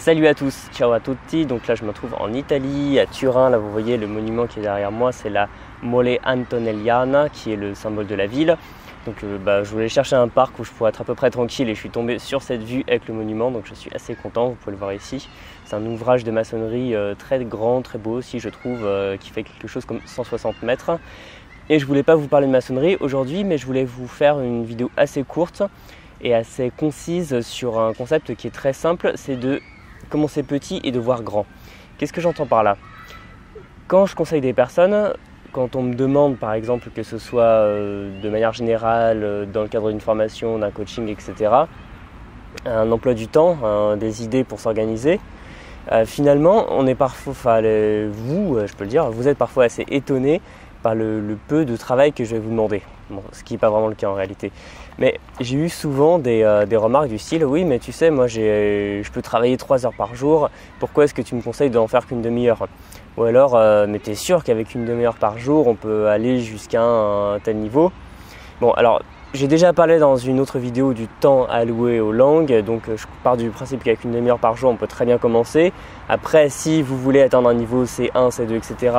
Salut à tous, ciao à tutti. Donc là je me trouve en Italie, à Turin. Là vous voyez le monument qui est derrière moi, c'est la Mole Antonelliana qui est le symbole de la ville. Donc je voulais chercher un parc où je pourrais être à peu près tranquille et je suis tombé sur cette vue avec le monument, donc je suis assez content, vous pouvez le voir ici. C'est un ouvrage de maçonnerie très grand, très beau aussi je trouve, qui fait quelque chose comme 160 mètres. Et je voulais pas vous parler de maçonnerie aujourd'hui, mais je voulais vous faire une vidéo assez courte et assez concise sur un concept qui est très simple, c'est de commencer petit et de voir grand. Qu'est-ce que j'entends par là? Quand je conseille des personnes, quand on me demande par exemple que ce soit de manière générale dans le cadre d'une formation, d'un coaching, etc., un emploi du temps, des idées pour s'organiser, finalement on est parfois, je peux le dire, vous êtes parfois assez étonné par le peu de travail que je vais vous demander. Bon, ce qui n'est pas vraiment le cas en réalité. Mais j'ai eu souvent des remarques du style « Oui, mais tu sais, moi je peux travailler 3 heures par jour, pourquoi est-ce que tu me conseilles d'en faire qu'une demi-heure ?» Ou alors « Mais t'es sûr qu'avec une demi-heure par jour, on peut aller jusqu'à un tel niveau ?» Bon, alors j'ai déjà parlé dans une autre vidéo du temps alloué aux langues, donc je pars du principe qu'avec une demi-heure par jour, on peut très bien commencer. Après, si vous voulez atteindre un niveau C1, C2, etc.,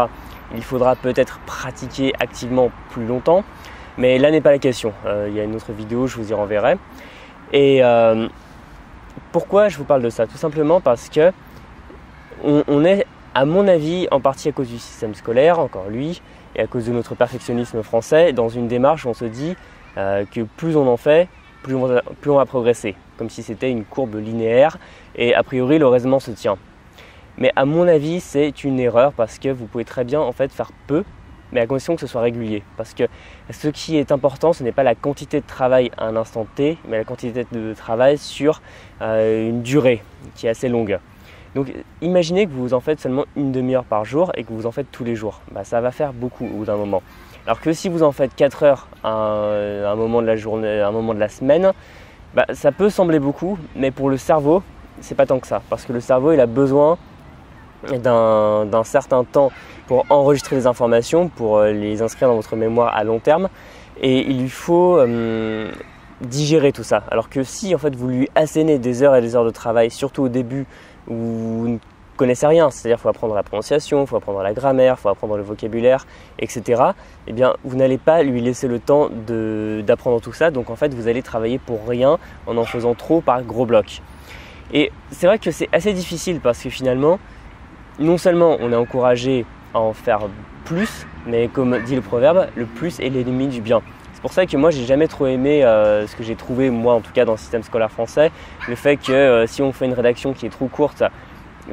il faudra peut-être pratiquer activement plus longtemps, mais là n'est pas la question. Il y a une autre vidéo, je vous y renverrai. Et pourquoi je vous parle de ça? Tout simplement parce que on est, à mon avis, en partie à cause du système scolaire, encore lui, et à cause de notre perfectionnisme français, dans une démarche où on se dit que plus on en fait, plus on va progresser, comme si c'était une courbe linéaire, et a priori le raisonnement se tient. Mais à mon avis, c'est une erreur parce que vous pouvez très bien en fait faire peu, mais à condition que ce soit régulier. Parce que ce qui est important, ce n'est pas la quantité de travail à un instant T, mais la quantité de travail sur une durée qui est assez longue. Donc imaginez que vous en faites seulement une demi-heure par jour et que vous en faites tous les jours. Ça va faire beaucoup au bout d'un moment. Alors que si vous en faites 4 heures à un moment de la journée, à un moment de la semaine, ça peut sembler beaucoup, mais pour le cerveau, c'est pas tant que ça. Parce que le cerveau, il a besoin d'un certain temps pour enregistrer les informations, pour les inscrire dans votre mémoire à long terme, et il lui faut digérer tout ça. Alors que si en fait vous lui assénez des heures et des heures de travail, surtout au début où vous ne connaissez rien, c'est-à-dire qu'il faut apprendre la prononciation, il faut apprendre la grammaire, il faut apprendre le vocabulaire, etc., eh bien vous n'allez pas lui laisser le temps d'apprendre tout ça, donc en fait vous allez travailler pour rien en faisant trop par gros blocs. Et c'est vrai que c'est assez difficile parce que finalement, non seulement on est encouragé à en faire plus, mais comme dit le proverbe, le plus est l'ennemi du bien. C'est pour ça que moi j'ai jamais trop aimé ce que j'ai trouvé, moi en tout cas dans le système scolaire français, le fait que si on fait une rédaction qui est trop courte,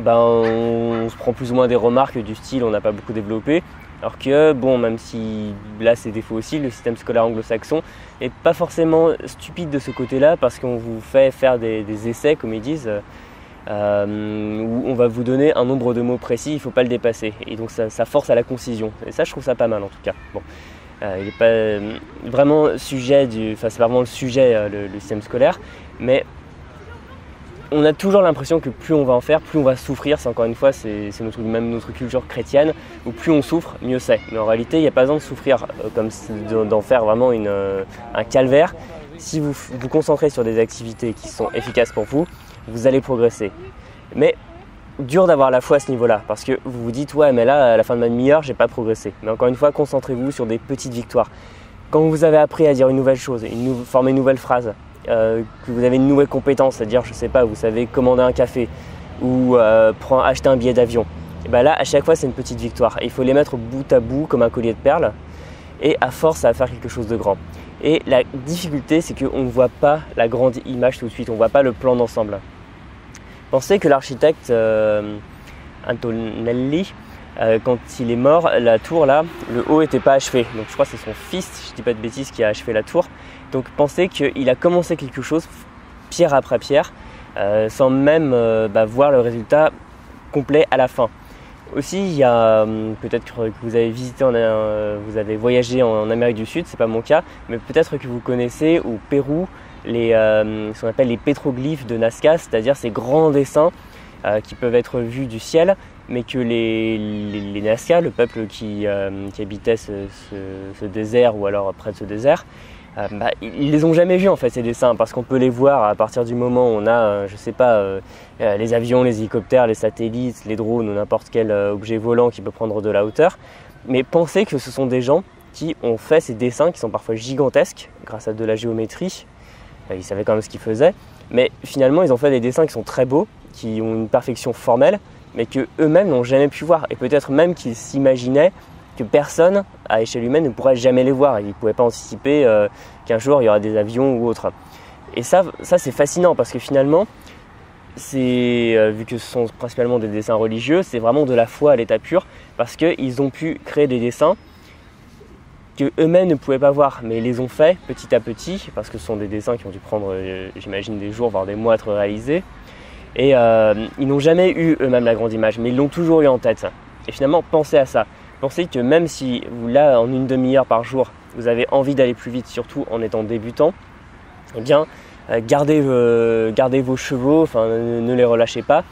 on se prend plus ou moins des remarques du style on n'a pas beaucoup développé. Alors que même si là c'est défaut aussi, le système scolaire anglo-saxon n'est pas forcément stupide de ce côté-là parce qu'on vous fait faire des essais comme ils disent, où on va vous donner un nombre de mots précis, il ne faut pas le dépasser. Et donc ça force à la concision. Et ça je trouve ça pas mal en tout cas. Bon, il n'est pas vraiment sujet c'est pas vraiment le sujet le système scolaire, mais on a toujours l'impression que plus on va en faire, plus on va souffrir. C'est encore une fois, c'est même notre culture chrétienne, où plus on souffre, mieux c'est. Mais en réalité, il n'y a pas besoin de souffrir comme d'en faire vraiment un calvaire. Si vous vous concentrez sur des activités qui sont efficaces pour vous, vous allez progresser. Mais dur d'avoir la foi à ce niveau-là, parce que vous vous dites « Ouais, mais là, à la fin de ma demi-heure, j'ai pas progressé. » Mais encore une fois, concentrez-vous sur des petites victoires. Quand vous avez appris à dire une nouvelle chose, former une nouvelle phrase, que vous avez une nouvelle compétence, c'est-à-dire, je sais pas, vous savez commander un café ou acheter un billet d'avion, et là, à chaque fois, c'est une petite victoire. Et il faut les mettre bout à bout comme un collier de perles, et à force, ça va faire quelque chose de grand. Et la difficulté, c'est qu'on ne voit pas la grande image tout de suite, on ne voit pas le plan d'ensemble. Pensez que l'architecte Antonelli, quand il est mort, la tour là, le haut n'était pas achevé. Donc je crois que c'est son fils, si je ne dis pas de bêtises, qui a achevé la tour. Donc pensez qu'il a commencé quelque chose pierre après pierre, sans même voir le résultat complet à la fin. Aussi, il y a peut-être que vous avez visité, vous avez voyagé en Amérique du Sud, c'est pas mon cas, mais peut-être que vous connaissez au Pérou ce qu'on appelle les pétroglyphes de Nazca, c'est-à-dire ces grands dessins qui peuvent être vus du ciel, mais que les Nazca, le peuple qui habitait ce désert ou alors près de ce désert, ils les ont jamais vus en fait ces dessins, parce qu'on peut les voir à partir du moment où on a, je sais pas, les avions, les hélicoptères, les satellites, les drones ou n'importe quel objet volant qui peut prendre de la hauteur. Mais pensez que ce sont des gens qui ont fait ces dessins qui sont parfois gigantesques grâce à de la géométrie. Ils savaient quand même ce qu'ils faisaient, mais finalement ils ont fait des dessins qui sont très beaux, qui ont une perfection formelle, mais qu'eux-mêmes n'ont jamais pu voir, et peut-être même qu'ils s'imaginaient que personne à échelle humaine ne pourrait jamais les voir. Ils ne pouvaient pas anticiper qu'un jour il y aura des avions ou autre. Et ça c'est fascinant, parce que finalement, vu que ce sont principalement des dessins religieux, c'est vraiment de la foi à l'état pur, parce qu'ils ont pu créer des dessins que eux-mêmes ne pouvaient pas voir, mais ils les ont fait petit à petit, parce que ce sont des dessins qui ont dû prendre, j'imagine, des jours, voire des mois à être réalisés. Et ils n'ont jamais eu eux-mêmes la grande image, mais ils l'ont toujours eu en tête. Et finalement, pensez à ça. Pensez que même si vous, là, en une demi-heure par jour, vous avez envie d'aller plus vite, surtout en étant débutant, eh bien, gardez vos chevaux, ne les relâchez pas,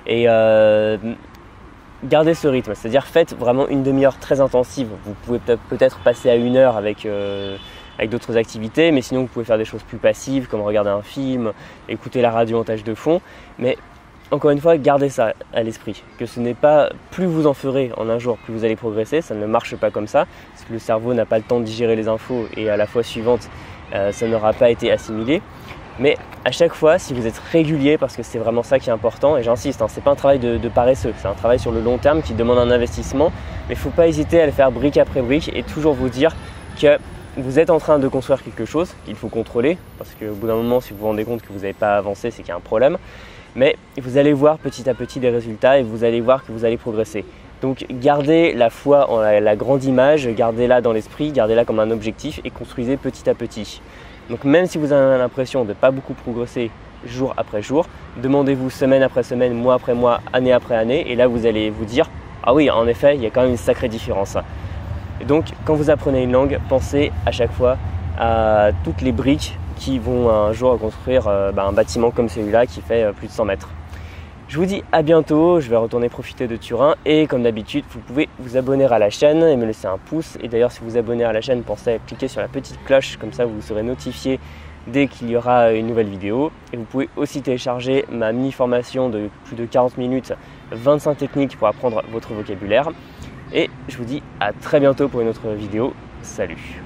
et gardez ce rythme, c'est-à-dire faites vraiment une demi-heure très intensive. Vous pouvez peut-être passer à 1 heure avec d'autres activités, mais sinon vous pouvez faire des choses plus passives comme regarder un film, écouter la radio en tâche de fond. Mais encore une fois, gardez ça à l'esprit, que ce n'est pas plus vous en ferez en un jour, plus vous allez progresser. Ça ne marche pas comme ça, parce que le cerveau n'a pas le temps de digérer les infos et à la fois suivante, ça n'aura pas été assimilé. Mais à chaque fois, si vous êtes régulier, parce que c'est vraiment ça qui est important, et j'insiste, c'est pas un travail de paresseux, c'est un travail sur le long terme qui demande un investissement, mais il ne faut pas hésiter à le faire brique après brique et toujours vous dire que vous êtes en train de construire quelque chose qu'il faut contrôler, parce qu'au bout d'un moment, si vous vous rendez compte que vous n'avez pas avancé, c'est qu'il y a un problème, mais vous allez voir petit à petit des résultats et vous allez voir que vous allez progresser. Donc gardez la foi en la grande image, gardez-la dans l'esprit, gardez-la comme un objectif et construisez petit à petit. Donc même si vous avez l'impression de ne pas beaucoup progresser jour après jour, demandez-vous semaine après semaine, mois après mois, année après année, et là vous allez vous dire « Ah oui, en effet, il y a quand même une sacrée différence ». Et donc quand vous apprenez une langue, pensez à chaque fois à toutes les briques qui vont un jour construire un bâtiment comme celui-là qui fait plus de 100 mètres. Je vous dis à bientôt, je vais retourner profiter de Turin et comme d'habitude, vous pouvez vous abonner à la chaîne et me laisser un pouce. Et d'ailleurs, si vous vous abonnez à la chaîne, pensez à cliquer sur la petite cloche, comme ça vous serez notifié dès qu'il y aura une nouvelle vidéo. Et vous pouvez aussi télécharger ma mini-formation de plus de 40 minutes, 25 techniques pour apprendre votre vocabulaire. Et je vous dis à très bientôt pour une autre vidéo. Salut!